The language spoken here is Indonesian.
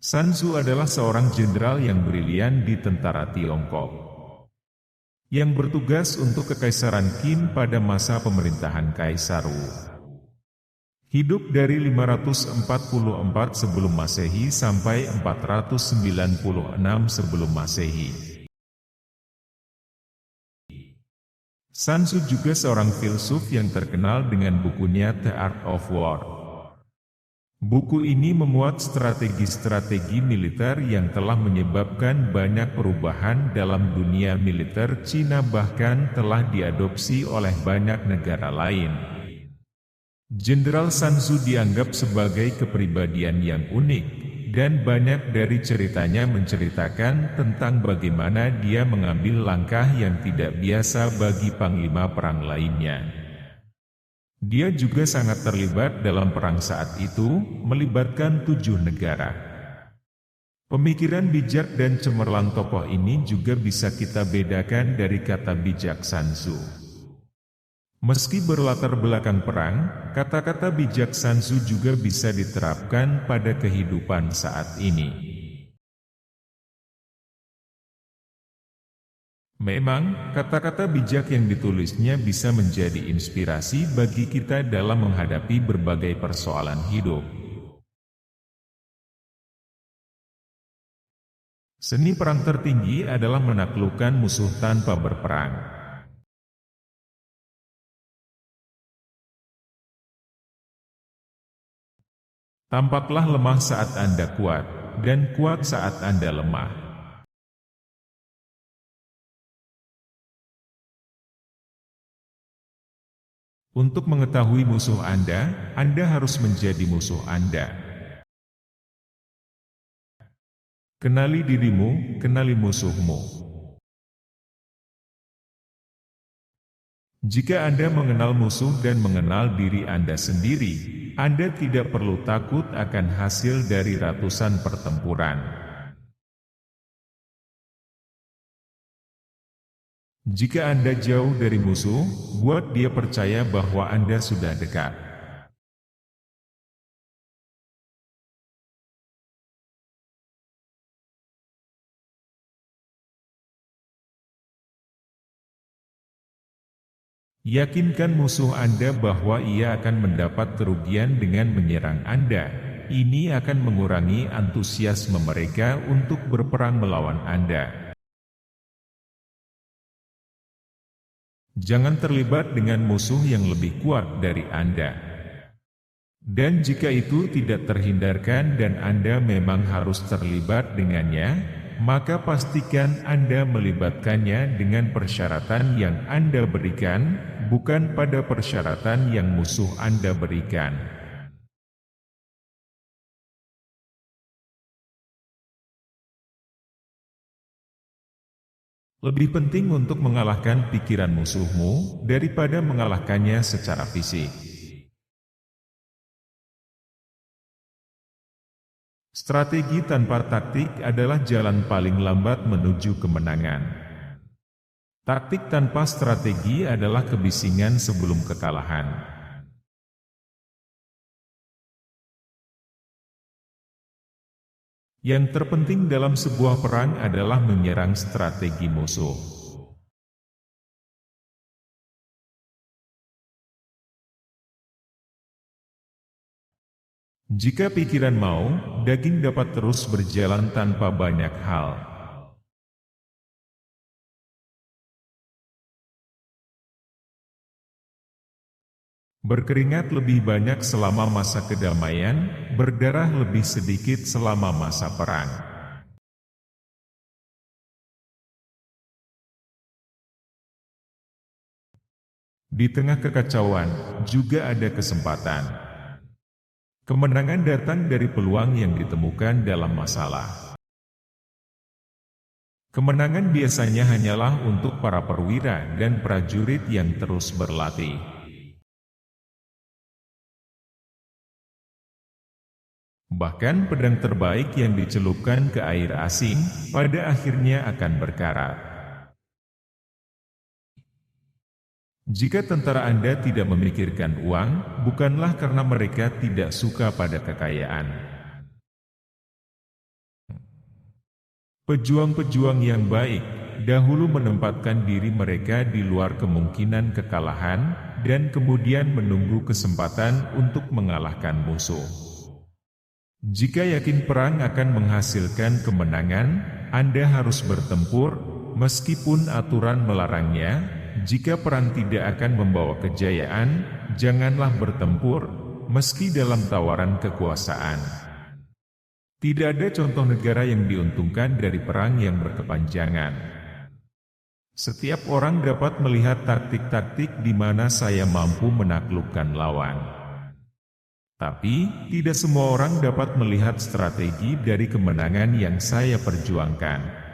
Sun Tzu adalah seorang jenderal yang brilian di tentara Tiongkok, yang bertugas untuk Kekaisaran Qin pada masa pemerintahan Kaisar Wu. Hidup dari 544 sebelum Masehi sampai 496 sebelum Masehi. Sun Tzu juga seorang filsuf yang terkenal dengan bukunya The Art of War. Buku ini memuat strategi-strategi militer yang telah menyebabkan banyak perubahan dalam dunia militer Cina, bahkan telah diadopsi oleh banyak negara lain. Jenderal Sun Tzu dianggap sebagai kepribadian yang unik, dan banyak dari ceritanya menceritakan tentang bagaimana dia mengambil langkah yang tidak biasa bagi panglima perang lainnya. Dia juga sangat terlibat dalam perang saat itu, melibatkan 7 negara. Pemikiran bijak dan cemerlang tokoh ini juga bisa kita bedakan dari kata bijak Sun Tzu. Meski berlatar belakang perang, kata-kata bijak Sun Tzu juga bisa diterapkan pada kehidupan saat ini. Memang, kata-kata bijak yang ditulisnya bisa menjadi inspirasi bagi kita dalam menghadapi berbagai persoalan hidup. Seni perang tertinggi adalah menaklukkan musuh tanpa berperang. Tampaklah lemah saat Anda kuat, dan kuat saat Anda lemah. Untuk mengetahui musuh Anda harus menjadi musuh Anda. Kenali dirimu, kenali musuhmu. Jika Anda mengenal musuh dan mengenal diri Anda sendiri, Anda tidak perlu takut akan hasil dari ratusan pertempuran. Jika Anda jauh dari musuh, buat dia percaya bahwa Anda sudah dekat. Yakinkan musuh Anda bahwa ia akan mendapat kerugian dengan menyerang Anda. Ini akan mengurangi antusiasme mereka untuk berperang melawan Anda. Jangan terlibat dengan musuh yang lebih kuat dari Anda. Dan jika itu tidak terhindarkan dan Anda memang harus terlibat dengannya, maka pastikan Anda melibatkannya dengan persyaratan yang Anda berikan, bukan pada persyaratan yang musuh Anda berikan. Lebih penting untuk mengalahkan pikiran musuhmu daripada mengalahkannya secara fisik. Strategi tanpa taktik adalah jalan paling lambat menuju kemenangan. Taktik tanpa strategi adalah kebisingan sebelum kekalahan. Yang terpenting dalam sebuah perang adalah menyerang strategi musuh. Jika pikiran mau, daging dapat terus berjalan tanpa banyak hal. Berkeringat lebih banyak selama masa kedamaian, berdarah lebih sedikit selama masa perang. Di tengah kekacauan, juga ada kesempatan. Kemenangan datang dari peluang yang ditemukan dalam masalah. Kemenangan biasanya hanyalah untuk para perwira dan prajurit yang terus berlatih. Bahkan pedang terbaik yang dicelupkan ke air asing, pada akhirnya akan berkarat. Jika tentara Anda tidak memikirkan uang, bukanlah karena mereka tidak suka pada kekayaan. Pejuang-pejuang yang baik dahulu menempatkan diri mereka di luar kemungkinan kekalahan dan kemudian menunggu kesempatan untuk mengalahkan musuh. Jika yakin perang akan menghasilkan kemenangan, Anda harus bertempur, meskipun aturan melarangnya. Jika perang tidak akan membawa kejayaan, janganlah bertempur, meski dalam tawaran kekuasaan. Tidak ada contoh negara yang diuntungkan dari perang yang berkepanjangan. Setiap orang dapat melihat taktik-taktik di mana saya mampu menaklukkan lawan. Tapi, tidak semua orang dapat melihat strategi dari kemenangan yang saya perjuangkan.